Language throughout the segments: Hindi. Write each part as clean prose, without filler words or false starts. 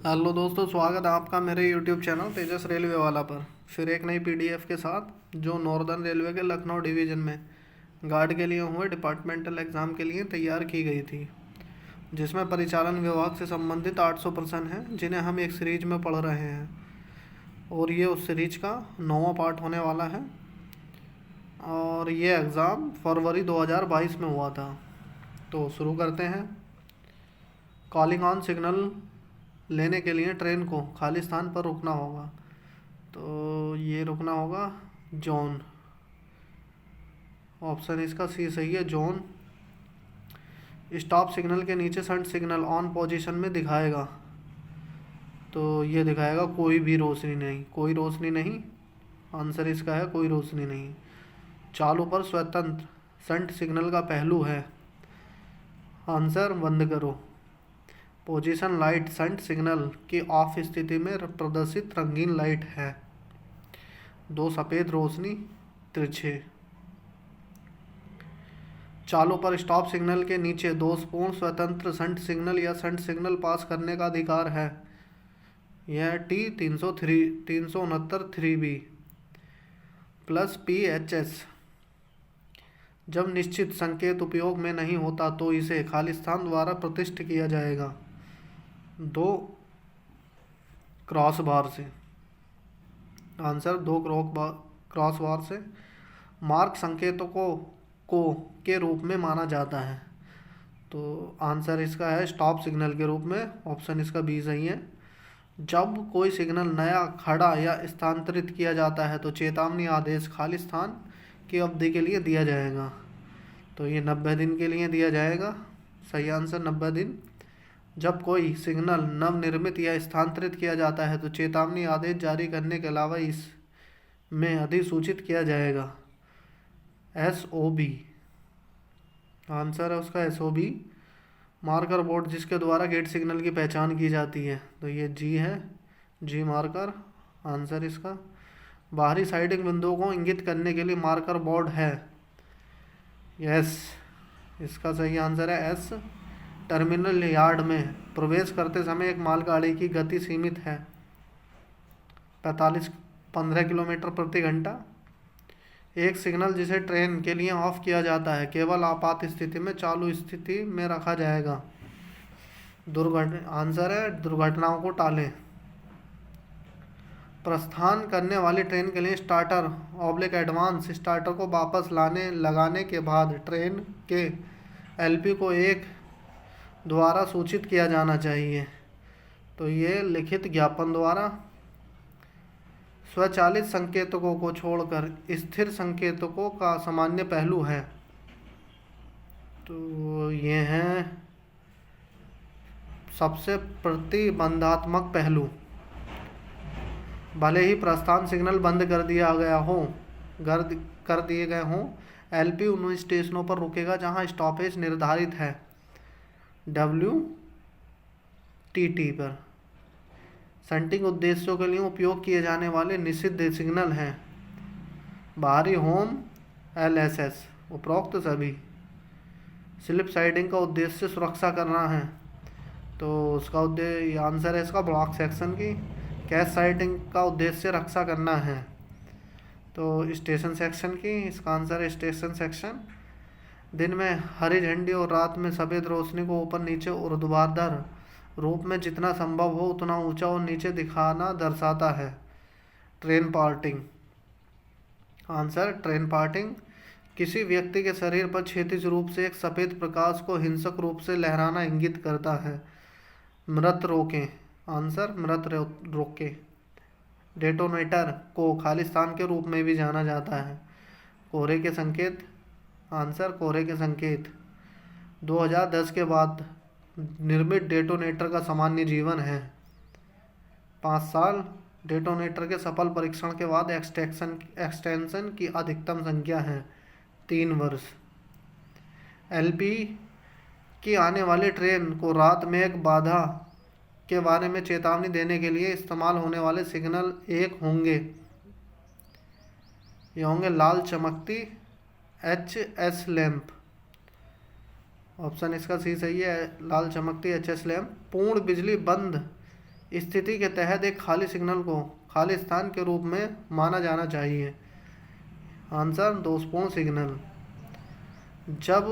हेलो दोस्तों, स्वागत है आपका मेरे यूट्यूब चैनल तेजस रेलवे वाला पर। फिर एक नई पीडीएफ के साथ जो नॉर्दर्न रेलवे के लखनऊ डिवीज़न में गार्ड के लिए हुए डिपार्टमेंटल एग्ज़ाम के लिए तैयार की गई थी, जिसमें परिचालन विभाग से संबंधित 800 प्रश्न हैं जिन्हें हम एक सीरीज में पढ़ रहे हैं और ये उस सीरीज का 9वां पार्ट होने वाला है। और ये एग्ज़ाम फरवरी 2022 में हुआ था। तो शुरू करते हैं। कॉलिंग ऑन सिग्नल लेने के लिए ट्रेन को खाली स्थान पर रुकना होगा। तो ये रुकना होगा जोन। ऑप्शन इसका सी सही है, जोन। स्टॉप सिग्नल के नीचे शंट सिग्नल ऑन पोजीशन में दिखाएगा। तो ये दिखाएगा कोई भी रोशनी नहीं, कोई रोशनी नहीं। आंसर इसका है कोई रोशनी नहीं। चालू पर स्वतंत्र शंट सिग्नल का पहलू है। आंसर बंद करो। पोजीशन लाइट शंट सिग्नल की ऑफ स्थिति में प्रदर्शित रंगीन लाइट है। दो सफ़ेद रोशनी तिरछे। चालू पर स्टॉप सिग्नल के नीचे दोषपूर्ण स्वतंत्र शंट सिग्नल या शंट सिग्नल पास करने का अधिकार है। यह T 369 प्लस PHS। जब निश्चित संकेत उपयोग में नहीं होता तो इसे खालिस्तान द्वारा प्रतिष्ठित किया जाएगा। 2 क्रॉस बार से। आंसर 2 क्रॉस बार से। मार्क संकेतों को के रूप में माना जाता है। तो आंसर इसका है स्टॉप सिग्नल के रूप में। ऑप्शन इसका बी सही है। जब कोई सिग्नल नया खड़ा या स्थानांतरित किया जाता है तो चेतावनी आदेश खाली स्थान की अवधि के लिए दिया जाएगा। तो ये 90 दिन के लिए दिया जाएगा। सही आंसर 90 दिन। जब कोई सिग्नल नवनिर्मित या स्थानांतरित किया जाता है तो चेतावनी आदेश जारी करने के अलावा इसमें अधिसूचित किया जाएगा। SOB। आंसर है उसका SOB। मार्कर बोर्ड जिसके द्वारा गेट सिग्नल की पहचान की जाती है। तो ये G है, G मार्कर। आंसर इसका। बाहरी साइडिंग बिंदुओं को इंगित करने के लिए मार्कर बोर्ड है। यस, इसका सही आंसर है S। टर्मिनल यार्ड में प्रवेश करते समय एक मालगाड़ी की गति सीमित है 15 किलोमीटर प्रति घंटा। एक सिग्नल जिसे ट्रेन के लिए ऑफ किया जाता है केवल आपात स्थिति में चालू स्थिति में रखा जाएगा। आंसर है दुर्घटनाओं को टालें। प्रस्थान करने वाली ट्रेन के लिए स्टार्टर एडवांस स्टार्टर को वापस लगाने के बाद ट्रेन के LP को एक द्वारा सूचित किया जाना चाहिए। तो ये लिखित ज्ञापन द्वारा। स्वचालित संकेतकों को छोड़कर स्थिर संकेतकों का सामान्य पहलू है। तो ये हैं सबसे प्रतिबंधात्मक पहलू। भले ही प्रस्थान सिग्नल बंद कर दिए गए हों, LP उन स्टेशनों पर रुकेगा जहां स्टॉपेज निर्धारित है WTT पर। शंटिंग उद्देश्यों के लिए उपयोग किए जाने वाले निषिद्ध सिग्नल हैं बाहरी होम LSS उपरोक्त सभी। स्लिप साइडिंग का उद्देश्य सुरक्षा करना है। तो उसका उद्देश्य आंसर है इसका ब्लॉक सेक्शन की। कैश साइडिंग का उद्देश्य रक्षा करना है। तो स्टेशन सेक्शन की। इसका आंसर है स्टेशन सेक्शन। दिन में हरी झंडी और रात में सफ़ेद रोशनी को ऊपर नीचे ऊर्ध्वाधर रूप में जितना संभव हो उतना ऊंचा और नीचे दिखाना दर्शाता है। Train parting. Answer train parting. किसी व्यक्ति के शरीर पर क्षैतिज रूप से एक सफ़ेद प्रकाश को हिंसक रूप से लहराना इंगित करता है। मृत रोकें। आंसर मृत रोकें। डेटोनेटर को खालिस्तान के रूप में भी जाना जाता है। कोहरे के संकेत। आंसर कोहरे के संकेत। 2010 के बाद निर्मित डेटोनेटर का सामान्य जीवन है 5 साल। डेटोनेटर के सफल परीक्षण के बाद एक्सटेंशन की अधिकतम संख्या है 3 वर्ष। LP की आने वाली ट्रेन को रात में एक बाधा के बारे में चेतावनी देने के लिए इस्तेमाल होने वाले सिग्नल एक होंगे। ये होंगे लाल चमकती HS लैंप। ऑप्शन इसका सी सही है, लाल चमकती HS लैंप। पूर्ण बिजली बंद स्थिति के तहत एक खाली सिग्नल को खाली स्थान के रूप में माना जाना चाहिए। आंसर दोषपूर्ण सिग्नल। जब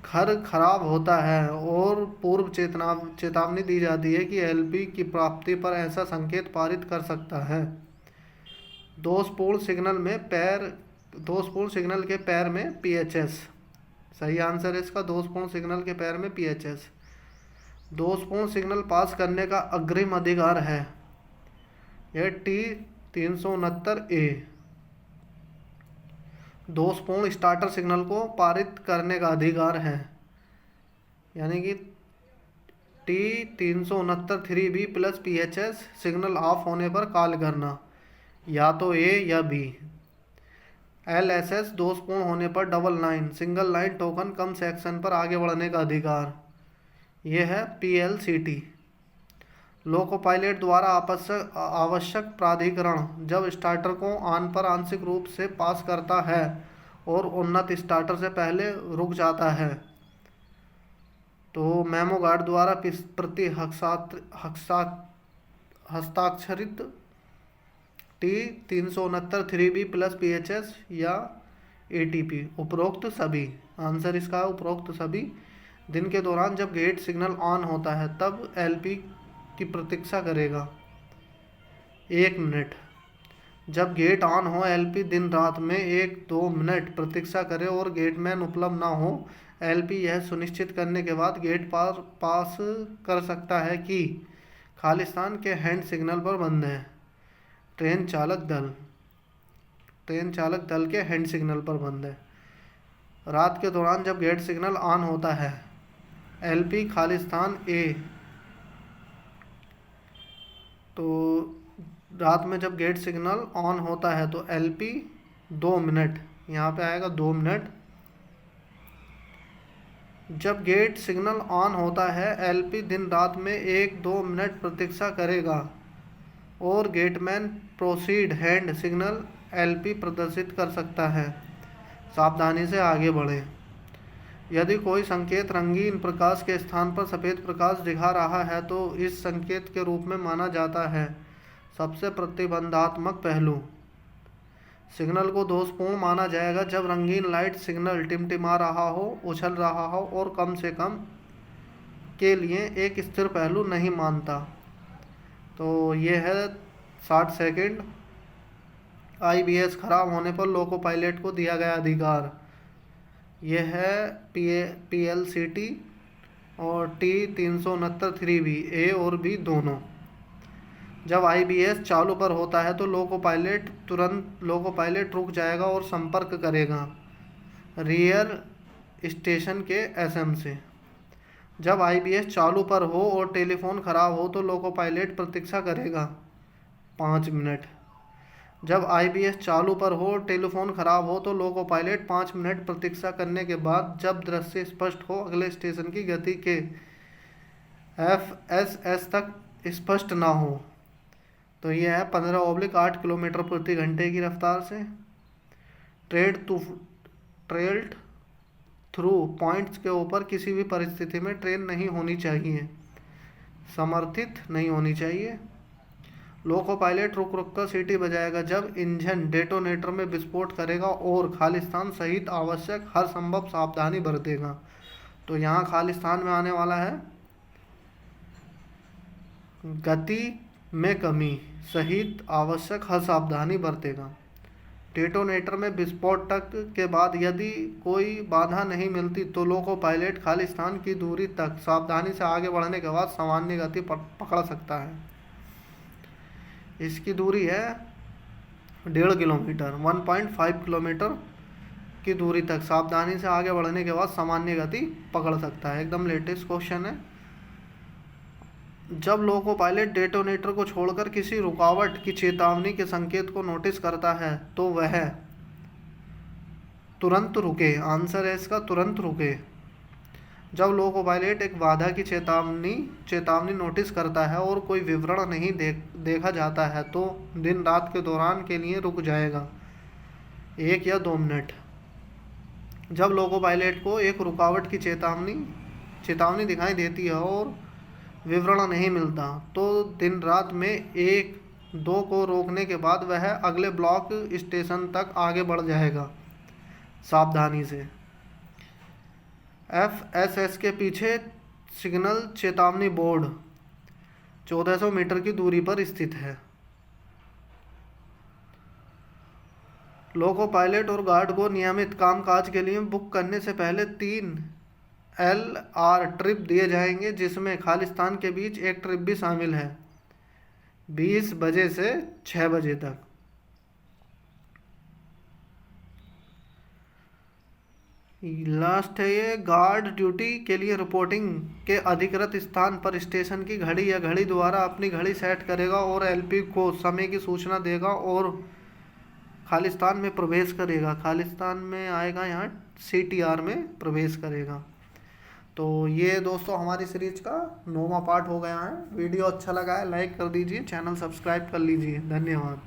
घर खराब होता है और पूर्व चेतावनी दी जाती है कि एलपी की प्राप्ति पर ऐसा संकेत पारित कर सकता है। दोषपूर्ण सिग्नल के पैर में पीएचएस। सही आंसर है इसका, दोषपूर्ण सिग्नल के पैर में पीएचएस। दोषपूर्ण सिग्नल पास करने का अग्रिम अधिकार है यह T369A। दोषपूर्ण स्टार्टर सिग्नल को पारित करने का अधिकार है, यानी कि T369 plus PHS signal of होने पर कॉल करना, या तो A या B। LSS दोषपूर्ण होने पर double line single line token कम सेक्शन पर आगे बढ़ने का अधिकार, यह है PLCT। लोको पायलट द्वारा आवश्यक प्राधिकरण जब स्टार्टर को ऑन पर आंशिक रूप से पास करता है और उन्नत स्टार्टर से पहले रुक जाता है तो मेमो गार्ड द्वारा प्रति हस्ताक्षरित T369 प्लस PHS या ATP। उपरोक्त सभी, आंसर इसका उपरोक्त सभी दिन के दौरान जब गेट सिग्नल ऑन होता है तब एलपी की प्रतीक्षा करेगा 1 मिनट। जब गेट ऑन हो एलपी दिन रात में 1-2 मिनट प्रतीक्षा करे और गेटमैन उपलब्ध ना हो, एलपी यह सुनिश्चित करने के बाद गेट पास कर सकता है कि खाली स्थान के हैंड सिग्नल पर बंद है। ट्रेन चालक दल के हैंड सिग्नल पर बंद है। रात के दौरान जब गेट सिग्नल ऑन होता है एलपी खाली स्थान ए, तो रात में जब गेट सिग्नल ऑन होता है तो एलपी 2 मिनट, यहाँ पे आएगा 2 मिनट। जब गेट सिग्नल ऑन होता है एलपी दिन रात में 1-2 मिनट प्रतीक्षा करेगा और gateman proceed hand signal LP प्रदर्शित कर सकता है, सावधानी से आगे बढ़ें। यदि कोई संकेत रंगीन प्रकाश के स्थान पर सफ़ेद प्रकाश दिखा रहा है तो इस संकेत के रूप में माना जाता है। सबसे प्रतिबंधात्मक पहलू, सिग्नल को दोषपूर्ण माना जाएगा जब रंगीन लाइट सिग्नल टिमटिमा रहा हो, उछल रहा हो और कम से कम के लिए एक स्थिर पहलू नहीं मानता। तो ये है 60 सेकंड। आईबीएस खराब होने पर लोको पायलट को दिया गया अधिकार, यह है PLCT और T369 ए और बी दोनों। जब आईबीएस चालू पर होता है तो लोको पायलट रुक जाएगा और संपर्क करेगा रियर स्टेशन के एसएम से। जब आईबीएस चालू पर हो और टेलीफोन खराब हो तो लोको पायलट प्रतीक्षा करेगा 5 मिनट। जब आईबीएस चालू पर हो और टेलीफोन खराब हो तो लोको पायलट 5 मिनट प्रतीक्षा करने के बाद जब दृश्य स्पष्ट हो अगले स्टेशन की गति के FSS तक स्पष्ट ना हो, तो यह है 15/8 किलोमीटर प्रति घंटे की रफ्तार से। ट्रेल्ड थ्रू पॉइंट्स के ऊपर किसी भी परिस्थिति में ट्रेन नहीं होनी चाहिए, समर्थित नहीं होनी चाहिए। लोको पायलट रुक कर सीटी बजाएगा जब इंजन डेटोनेटर में विस्फोट करेगा और खालिस्तान सहित आवश्यक हर संभव सावधानी बरतेगा। तो यहाँ खालिस्तान में आने वाला है गति में कमी सहित आवश्यक हर सावधानी बरतेगा। डेटोनेटर में विस्फोट तक के बाद यदि कोई बाधा नहीं मिलती तो लोको पायलट खालिस्तान की दूरी तक सावधानी से आगे बढ़ने के बाद सामान्य गति पकड़ सकता है। इसकी दूरी है 1.5 किलोमीटर, 1.5 किलोमीटर की दूरी तक सावधानी से आगे बढ़ने के बाद सामान्य गति पकड़ सकता है। एकदम लेटेस्ट क्वेश्चन है। जब लोको पायलट डेटोनेटर को छोड़कर किसी रुकावट की चेतावनी के संकेत को नोटिस करता है तो वह तुरंत रुके। आंसर है इसका तुरंत रुके। जब लोको पायलट एक बाधा की चेतावनी नोटिस करता है और कोई विवरण नहीं देखा जाता है तो दिन रात के दौरान के लिए रुक जाएगा 1 या 2 मिनट। जब लोको पायलट को एक रुकावट की चेतावनी दिखाई देती है और विवरण नहीं मिलता तो दिन रात में 1-2 को रोकने के बाद वह अगले ब्लॉक स्टेशन तक आगे बढ़ जाएगा सावधानी से। FSS के पीछे सिग्नल चेतावनी बोर्ड 1400 मीटर की दूरी पर स्थित है। लोको पायलट और गार्ड को नियमित कामकाज के लिए बुक करने से पहले 3 LR ट्रिप दिए जाएंगे, जिसमें खालिस्तान के बीच एक ट्रिप भी शामिल है 20 बजे से 6 बजे तक। लास्ट है ये, गार्ड ड्यूटी के लिए रिपोर्टिंग के अधिकृत स्थान पर स्टेशन की घड़ी या घड़ी द्वारा अपनी घड़ी सेट करेगा और LP को समय की सूचना देगा और खालिस्तान में प्रवेश करेगा। खालिस्तान में आएगा, यहाँ CTR में प्रवेश करेगा। तो ये दोस्तों हमारी सीरीज का 9वां पार्ट हो गया है। वीडियो अच्छा लगा है लाइक कर दीजिए, चैनल सब्सक्राइब कर लीजिए। धन्यवाद।